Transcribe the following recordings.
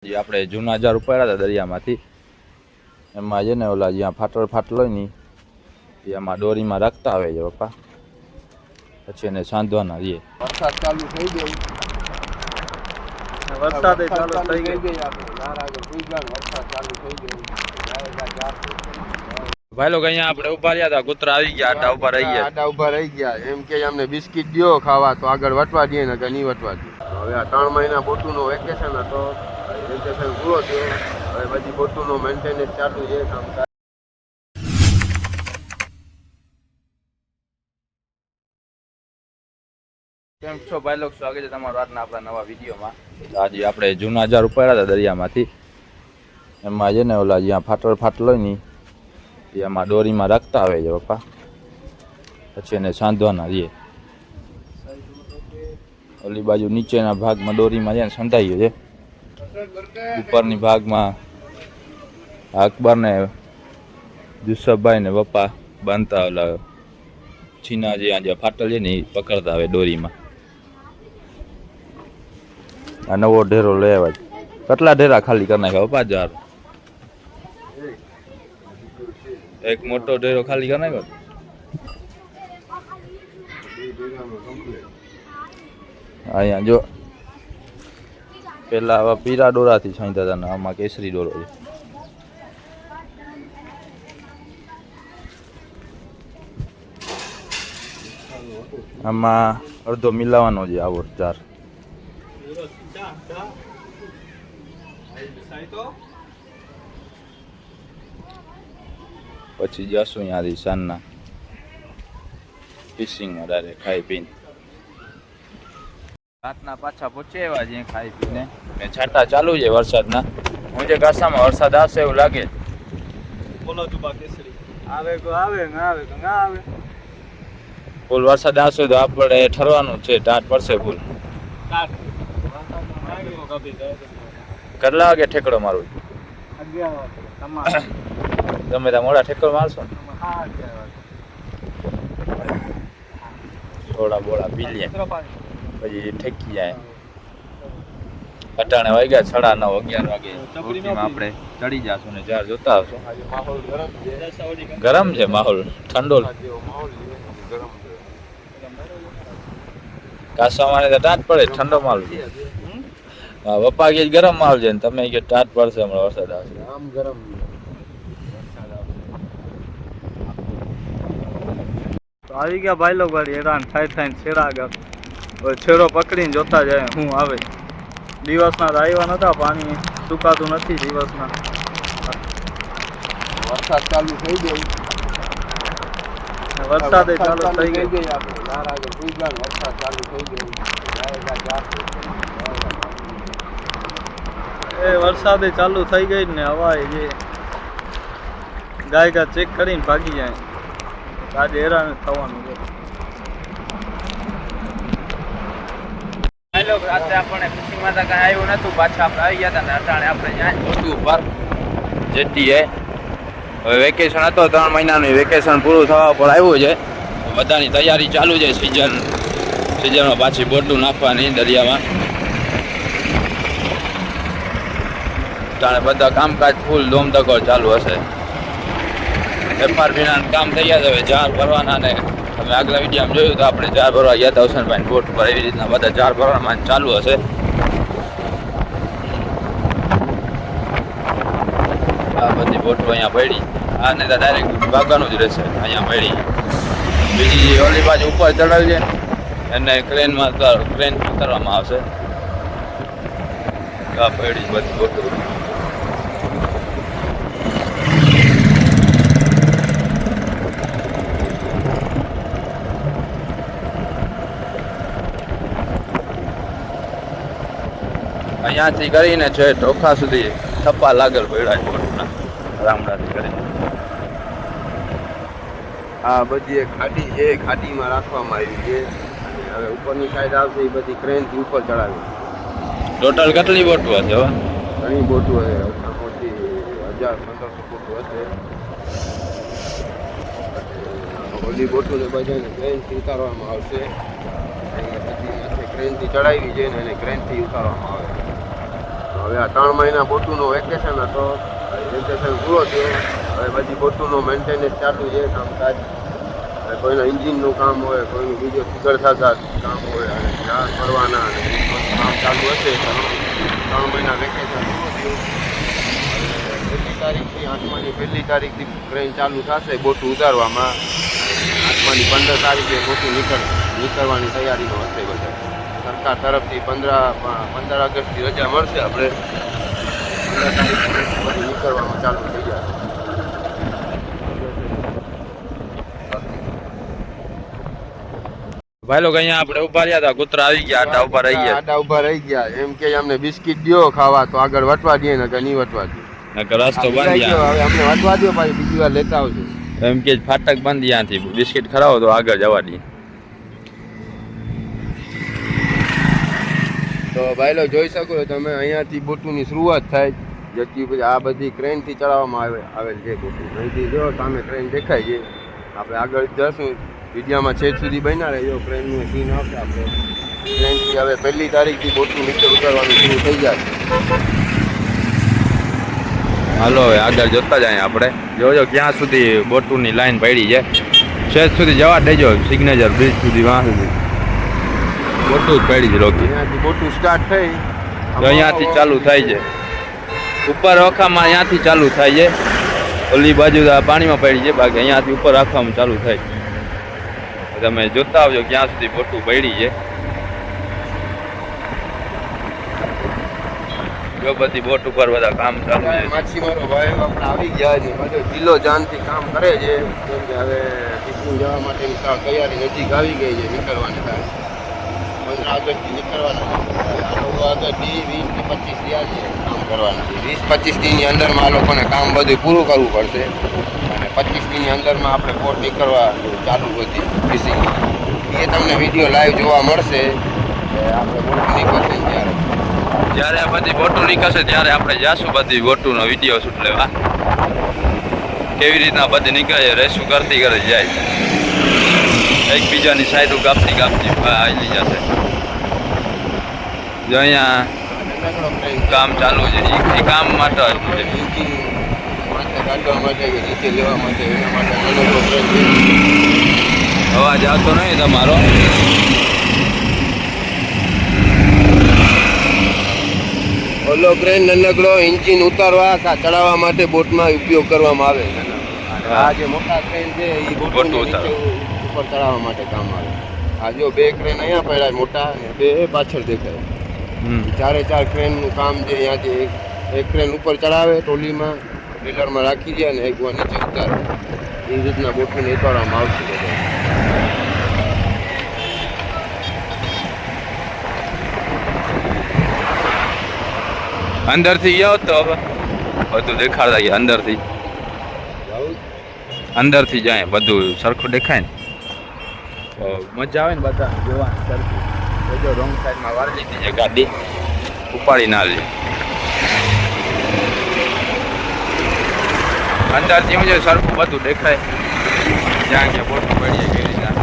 જે આપણે જૂના જાર ઉપાડ્યા હતા દરિયામાંથી એમાં છે ને ઓલા જ્યાં ફાટલ હોય ને એમાં દોરીમાં રાખતા આવે છે પપ્પા, પછી એને સાંધવાના રહીએ. વરસાદ ચાલુ થઈ ગયો, વરસાદ ચાલુ થઈ ગઈ. ભાઈ લોકો અહીંયા આપણે ઉભા રહ્યા હતા, કૂતરા આવી ગયા, આડા ઉભા રહી ગયા. આડા ઉભા રહી ગયા. એમ કે અમને બિસ્કિટ દો ખાવા, તો આગળ વટવા દઈએ ને કે નહીં વટવા દઈએ. હવે આ 3 મહિના બોટુનો વેકેશન હતો, વેકેશન પૂરો થયો, હવે બધી બોટુનો મેન્ટેનન્સ ચાલુ છે કામ. કેમ છો ભાઈ લોકો, સ્વાગત છે તમારું આજના આપણા નવા વિડીયોમાં. આજે આપણે જૂના જાર ઉપાડ્યા હતા દરિયામાંથી એમાં છે ને ઓલા જ્યાં ફાટલ હોય ને એમાં દોરીમાં રાખતા આવે છે પપ્પા, પછી એને સાંધવાના રહીએ. ઓલી બાજુ નીચેના ભાગમાં દોરીમાં છે ને સંધાઈ ગયો છે, ઉપરની ભાગમાં અકબર ને યુસફભાઈ ને પપ્પા બાંધતા ઓલા છીના જે ફાટલ છે ને એ પકડતા આવે દોરીમાં. આ નવો ઢેરો લઈ આવ્યા છે. કેટલા ઢેરા ખાલી કરી નાખ્યા પપ્પા? જાર એક મોટો ઢેરો ખાલી કરી નાખ્યો. અહીંયા જો પેલા આવા પીરા દોરાથી છાંયતા હતા ને આમાં કેસરી દોરો છે. આમાં અડધો મિલાવાનો છે આવો ચાર. પછી જશું અહીંયાથી સાંજના ફિશિંગમાં ડાયરેક્ટ ખાઈ પીને. રાતના પાછા પહોંચે એવા છે ખાઈ પીને. ને છાંટા ચાલુ છે વરસાદના. હું જે ગાસામાં વરસાદ આવશે એવું લાગે. બોલો તું કેસરી આવે કો આવે ના આવે તો ના આવે. ફૂલ વરસાદ આવશે તો આપણે ઠરવાનું છે, ટાટ પડશે ફૂલ. કેટલા વાગે ઠેકડો મારું? 11 તમે ત્યાં મોડા ઠેકડો મારશો ને? થોડા બોળા પી લે પછી ઠેકી જાય. અટાણે વાગ્યા 9:30 11 વાગે રોટીમાં આપણે ચડી જશું ને જાર જોતા આવશું. ગરમ છે માહોલ, ઠંડો કાસવામાં તો ટાટ પડે, ઠંડો માહોલ છે. હા પપ્પા કે ગરમ માહોલ છે ને તમે કે ટાટ પડશે હમણાં વરસાદ આવશે. આમ ગરમ આવી ગયા ભાઈ લોકો ગાડી હેરાન થાય છેડા ગયા. છેડો પકડીને જોતા જાય હું આવે. દિવસના તો આવ્યા નતા, પાણી સુકાતું નથી દિવસના. વરસાદ ચાલુ થઈ ગયો, વરસાદ ચાલુ થઈ ગઈ. વરસાદ ચાલુ થઈ ગયો. વરસાદ ચાલુ થઈ ગઈ ને હવા જે ગાય ચેક કરીને ભાગી જાય. આજે હેરાન થવાનું છે. રાત્રે આપણે ફિશિંગમાં તો કાંઈ આવ્યું નતું, પાછા આપણે આવી ગયા હતા ને અટાણે આપણે ત્યાં મોટી ઉપર જેટીએ. હવે વેકેશન હતો 3 મહિનાનું, વેકેશન પૂરું થવા પર આવ્યું છે. બધાની તૈયારી ચાલુ છે સિઝનમાં પાછી બોટું નાખવાની દરિયામાં. અટાણે બધા કામકાજ ફૂલ ધોમધકોર ચાલુ હશે. FRBના કામ થઈ ગયા છે, હવે જાર ભરવાના ને તમે આગલા વિડીયોમાં જોયું તો આપણે જાર ભરવા ગયા હતા હુસેનભાઈ બોટ પર. એવી રીતના બધા જાર ભરવામાં ચાલુ હશે. આ બધી બોટો અહીંયા પડી, આને તો ડાયરેક્ટ ભાગવાનું જ રહેશે. અહીંયા પડી બીજી ઓલી બાજુ ઉપર ચડાવી છે એને ક્રેન ઉતારવામાં આવશે. આ પડી બધી બોટો. અહીંયાથી કરીને છે ટોખા સુધી થપ્પા લાગેલ પડ્યા બોટના રામડાથી કરીને. આ બધી એક ખાડી છે, ખાડીમાં રાખવામાં આવી છે. અને હવે ઉપરની સાઈડ આવશે એ બધી ક્રેનથી ઉપર ચડાવી. ટોટલ કેટલી બોટો હશે? હવે ઘણી બોટો હશે, ઓછા મોટી 1000-1500 બોટો હશે. ઓલી બોટોને બધાને ક્રેનથી ઉતારવામાં આવશે. બધી ક્રેનથી ચડાવી છે ને એને ક્રેનથી ઉતારવામાં આવે. હવે આ 3 મહિના બોટુનો વેકેશન હતો, વેકેશન પૂરો થયો. હવે બધી બોટુનો મેન્ટેનન્સ ચાલુ છે, કામકાજ. હવે કોઈના એન્જિનનું કામ હોય, કોઈનું બીજો ફિગર થતા કામ હોય, અને ચાર ભરવાના અને કામ ચાલુ હશે. 3 મહિના વેકેશન પૂરું થયું. પહેલી તારીખથી 8માની 1 તારીખથી ટ્રેન ચાલુ થશે બોટું ઉતારવામાં. 8માની 15 તારીખે બોટું નીકળવાની તૈયારીમાં હશે બધા. સરકાર તરફથી 15 ઓગસ્ટથી રજા મળશે. આપણે 15 તારીખથી બધું નીકળવામાં ચાલુ થઈ જશે. ભાઈ લોકો અહીંયા આપણે ઉભા રહ્યા હતા, કૂતરા આવી ગયા, આટા ઉભા રહી ગયા. આટા ઉભા રહી ગયા. એમ કે અમને બિસ્કિટ દ્યો ખાવા, તો આગળ વટવા દઈએ ને કે નહીં વટવા દઈએ. નકર રસ્તો બંધ હવે અમને વટવા દો, પાછી બીજી વાર લેતા આવજો. એમ કે ફાટક બંધ ત્યાંથી બિસ્કિટ ખરાવો તો આગળ જવા દઈએ. તો ભાઈ લોકો જોઈ શકો છો તમે, અહીંયાથી બોટુની શરૂઆત થાય. જેથી પછી આ બધી ક્રેનથી ચડાવવામાં આવેલ છે બોટું. અહીંથી જો સામે ક્રેન દેખાય છે. આપણે આગળ જશું, વિડીયોમાં છેક સુધી બન્યા રહેજો. ક્રેનનું સીન આવશે. આપણે ક્રેનથી હવે 1 તારીખથી બોટું નીચે ઉતરવાનું શરૂ થઈ જાય. હાલો હવે આગળ જોતા જાય. આપણે જોજો ક્યાં સુધી બોટુની લાઈન પડી છે. શેષ સુધી જવા દેજો, સિગ્નેચર બ્રિજ સુધી. વાં સુધી બોટું જ પડી છે લોકો. અહીંયાથી બોટું સ્ટાર્ટ થઈ, અહીંયાથી ચાલુ થાય છે. ઉપર આખામાં અહીંયાથી ચાલુ થાય છે. ઓલી બાજુ પાણીમાં પડી છે, બાકી અહીંયાથી ઉપર આખામાં ચાલુ થાય. તમે જોતા આવજો ક્યાં સુધી બોટું પડી છે. જો બધી બોટ ઉપર બધા કામ ચાલુ છે. માછીમારો ભાઈ આપણે આવી ગયા છે. બધો કિલો જાનથી કામ કરે છે. કેમ કે હવે ટિપ્પુ જવા માટેની તૈયારી નજીક આવી ગઈ છે. નીકળવાની થાય 15 ઓગસ્ટથી નીકળવાના. 9 ઓગસ્ટથી 20 થી 25 રહ્યા છે કામ કરવાના. 20-25 દીની અંદરમાં આ લોકોને કામ બધું પૂરું કરવું પડશે. અને 25 દીની અંદરમાં આપણે બોટ નીકળવા ચાલુ હતી ફિશિંગ. એ તમને વિડીયો લાઈવ જોવા મળશે કે આપણે બોટ નીકળશે ત્યારે. જ્યારે આ બધી બોટું નીકળશે ત્યારે આપણે જાશું બધી બોટુનો વિડીયો શૂટ લેવા. કેવી રીતના બધી નીકળે છે, રેસું કરતી કરે જાય. એકબીજાની સાઈડો કાપતી આવેલી જશે. જો અહીંયા કામ ચાલુ છે. એ કામ માટે કાઢવા માટે કે નીચે લેવા માટે એના માટે નાનકડો ટ્રેન છે. અવાજ આવતો નહીં તમારો. ઓલો ક્રેન નાનકડો એન્જિન ઉતારવા ચડાવવા માટે બોટમાં ઉપયોગ કરવામાં આવે. આ જે મોટા ક્રેન છે એ બોટ ઉપર ચડાવવા માટે કામ આવે. આ જો 2 ક્રેન અહીંયા પડ્યા મોટા અને 2 પાછળ દેખાય. 4 ક્રેનનું કામ છે. અહીંયાથી એક ક્રેન ઉપર ચડાવે ટ્રોલીમાં, ટ્રેલરમાં રાખી દે અને એક વાર નીચે ઉતારે. એ રીતના બોટને ઉતારવામાં આવશે. અંદરથી જાઓ તો હવે બધું દેખાડતા ગયા. અંદરથી જાય બધું સરખું દેખાય ને તો મજા આવે ને બધા જોવાની સરખું. જો રોંગ સાઈડમાં વાળી લીધી છે ગાડી, ઉપાડી ના લે. અંદરથી હું સરખું બધું દેખાય. જ્યાં ક્યાં બોટ પડીએ કેવી રીતના.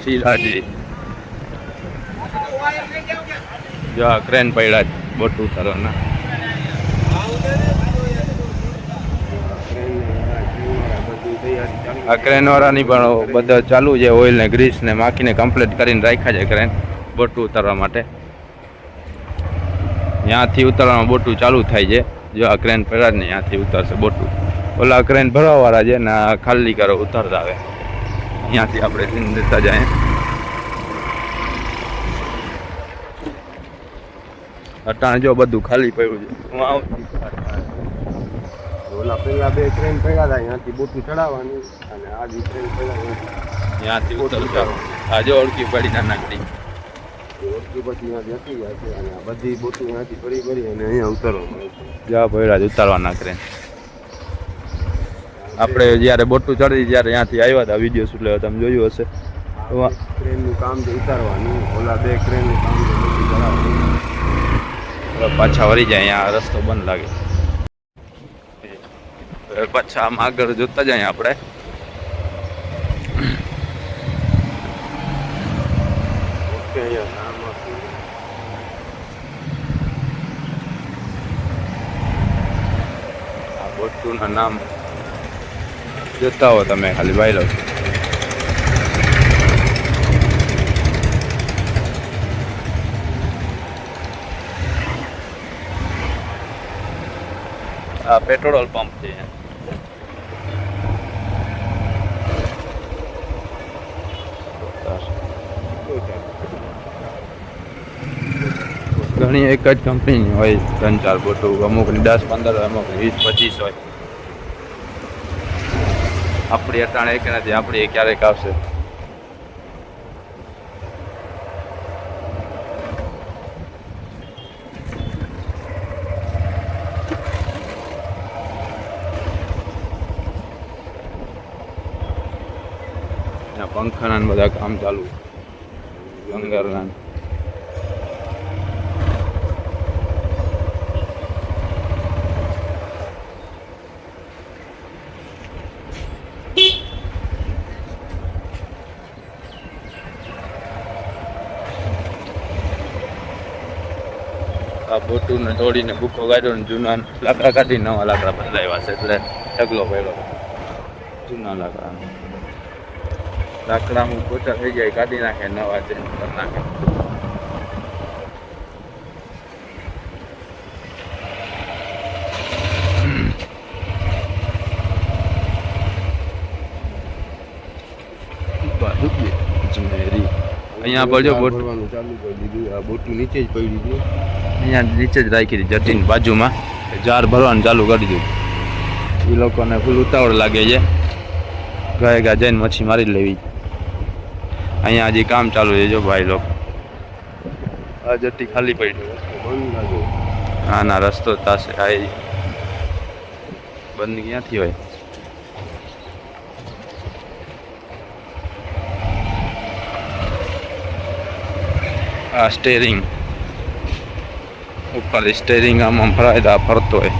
શ્રીરાજી જો આ ક્રેન પડ્યા બોટ ઉતારવાના. આ ક્રેન વાળાની પણ બધા ચાલુ છે. ઓઇલ ને ગ્રીસ ને માખીને કમ્પ્લીટ કરીને રાખ્યા છે ક્રેન બોટ ઉતારવા માટે. ત્યાંથી ઉતારવામાં બોટું ચાલુ થાય છે. જો આ ક્રેન પડ્યા ને ત્યાંથી ઉતારશે બોટું. ઓલા ક્રેન ભરવાવાળા છે ને ખાલી કરો ઉતારતા આવે. અહીંયાથી આપણે લઈને દેતા જાય. અટાણ જો બધું ખાલી પડ્યું છે. હું આવતી ઓલા પેલા 2 ક્રેન પડ્યા હતા, અહીંયાથી બોટું ચડાવવાની અને આ બી ક્રેન પડ્યા ત્યાંથી ઉતરતા. આ જો ઓળખી પડી નાનકડી ઓળખી પછી અહીંયાથી જતી જાય છે. અને આ બધી બોટું અહીંયાથી ફરી અને અહીંયા ઉતારવામાં આવે છે. જા પડ્યા જ ઉતારવાના ક્રેન. આપણે જ્યારે બોટું ચડી ત્યારે ત્યાંથી આવ્યા હતા વિડીયો શૂટ લેવા. તમે જોયું હશે. ક્રેનનું કામ છે ઉતારવાનું. ઓલા 2 ક્રેનનું કામ છે બોટું ચડાવવાનું. પાછા વળી જાય. અહીંયા રસ્તો બંધ લાગે. પાછા આમ આગળ જોતા જાય આપણે આ નામ જોતા હો તમે ખાલી ભાઈ લો. આ પેટ્રોલ પંપ છે. ઘણી એક જ કંપનીની હોય 3-4 બોટું, અમુકની 10-15 હોય, અમુકની 20-25 હોય. આપણી અટાણે એક નથી, આપણી ક્યારેક આવશે. પંખાના ને બધા કામ ચાલુ, લંગરના. આ બોટું ને તોડીને ભૂખો કાઢ્યો ને જૂના લાકડા કાઢી નવા લાકડા બદલાવ્યા છે, એટલે ઢગલો પડ્યો જૂના લાકડા. લાકડા હું પોચા થઈ જાય કાઢી નાખે, નવા ચેન્જ કરી નાખે. અહીંયા પડ્યો બોટ ચાલુ કરી દીધું. આ બોટું નીચે જ પડી ગયું, અહીંયા નીચે જ રાખી હતી જટીની બાજુમાં. જાર ભરવાનું ચાલુ કરી દીધું. એ લોકોને ફૂલ ઉતાવળ લાગે છે, ગયા જઈને મચ્છી મારી લેવી. અહીંયા હજી કામ ચાલુ છે. જો ભાઈ લોકો, આ જટી ખાલી પડી બંધ લાગે. હા ના, રસ્તો તાસે આ બંધ ક્યાંથી હોય? આ સ્ટેરિંગ ઉપર, સ્ટેરિંગ આમ ફરાયદા ફરતો હોય.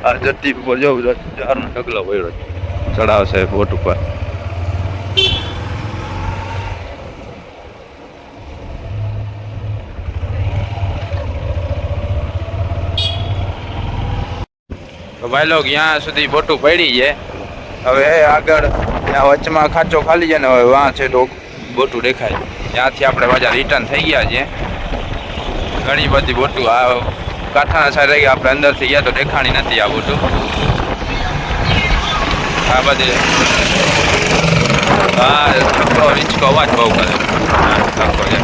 આ જટ્ટી ઉપર જો ચારનો ઢગલો પડ્યો ચડાવશે બોટ ઉપર. તો ભાઈ લોક ત્યાં સુધી બોટું પડી છે. હવે આગળ ત્યાં વચમાં ખાંચો ખાલી છે ને, હવે વાં છે તો બોટું દેખાય. ત્યાંથી આપણે પાછા રિટર્ન થઈ ગયા છીએ. ઘણી બધી બોટું આ કાંઠાના સાઈડ રહી ગયા, આપણે અંદરથી ગયા તો દેખાણી નથી આ બોટું. આ બધી હા ઠપકો રીંચકો અવાજ બહુ કરે. ઠપકો છે.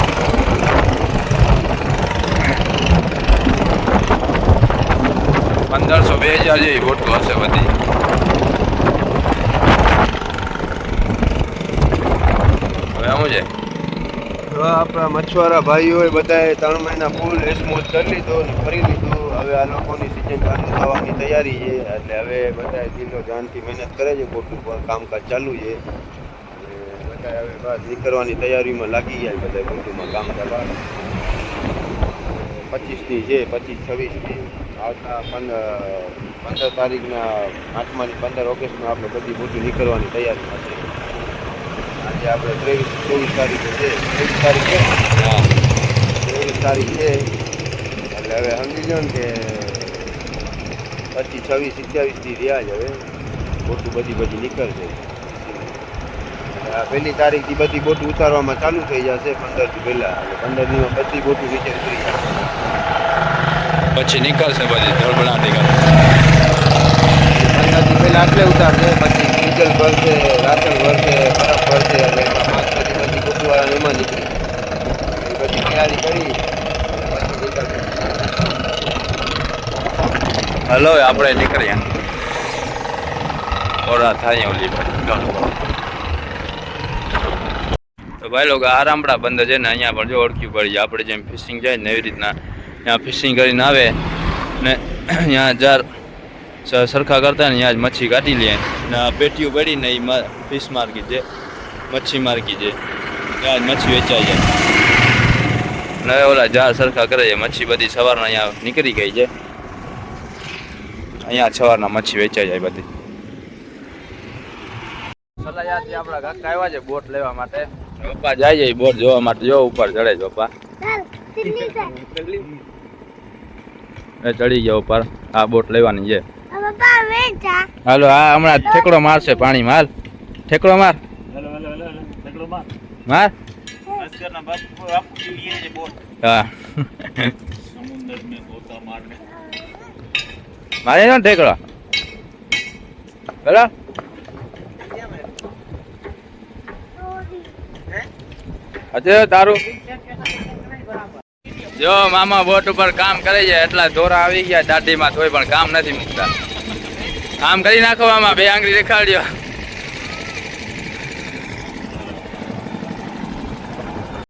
$1500 2000 જેવી બોટું હશે બધી. હવે શું છે? આપણા મછવારા ભાઈઓએ બધાએ 3 મહિના ફૂલ એસમોજ કરી લીધો ને ફરી લીધું. હવે આ લોકોની સિઝન ચાલુ થવાની તૈયારી છે, એટલે હવે બધાએ દિલો જાનથી મહેનત કરે છે. બોટું પર કામકાજ ચાલુ છે. બધા હવે બસ નીકળવાની તૈયારીમાં લાગી ગયા. બધા બોટુમાં કામ ચાલવા 25ની છે, 25-26ની આવતા 15 તારીખના 8માની 15 ઓગસ્ટમાં આપણે બધી બોટું નીકળવાની તૈયારીમાં છે. આજે આપણે 23-24 તારીખે છે, 23 તારીખ છે. હા 23 તારીખ છે, એટલે હવે સમજી લો ને કે 25-26-27 રહ્યા જ હવે બોટું બધી નીકળશે. પહેલી તારીખથી બધી બોટું ઉતારવામાં ચાલુ થઈ જશે 15 દી પહેલાં. એટલે 15 દીમાં બધી બોટું નીચે ઉતરી જશે. પછી નીકળશે બધી ધડબડાટી કરે. 15 દી પહેલાં આટલે ઉતારશે, પછી ડીઝલ ભરશે, રાશન ભરશે, બરફ ભરશે, એટલે એમાં 5 બધી બોટુવાળાને એમાં નીકળી એ બધી તૈયારી કરી પછી નીકળશે. હલો આપણે નીકળ્યા. ઓરા થાય ઓલી બાજુ. તો ભાઈ લોકો આ રામડા બંદર છે ને, અહીંયા પણ જો ઓળખી પડી જાય. આપણે જેમ ફિશિંગ જાય ને એવી રીતના ત્યાં ફિશિંગ કરીને આવે ને ત્યાં જાર સરખા કરતા ને ત્યાં જ મચ્છી કાઢી લે ને પેટીઓ પડીને એ ફિશ માર્કેટ છે, મચ્છી માર્કેટ છે, ત્યાં જ મચ્છી વેચાઈ જાય. ને ઓલા જાર સરખા કરે છે. મચ્છી બધી સવારના અહીંયા નીકળી ગઈ છે. અહીંયા સવારના મચ્છી વેચાઈ જાય બધી. સલાયાથી આપણા કાકા આવ્યા છે બોટ લેવા માટે. પપ્પા જાય છે બોટ જોવા માટે. જો ઉપર ચડે છે પપ્પા. એ ચડી ગયા ઉપર. આ બોટ લેવાની છે. હાલો આ હમણાં ઠેકડો મારશે પાણીમાં. હાલ ઠેકડો માર માર. હા મારે ને ઠેકડો બરાબર. અચ્છા તારું જો મામા બોટ ઉપર કામ કરે છે એટલા દોરા આવી ગયા દાઢીમાં તોય પણ કામ નથી મૂકતા. કામ કરી નાખો મામા, બે આંગળી દેખાડ્યો.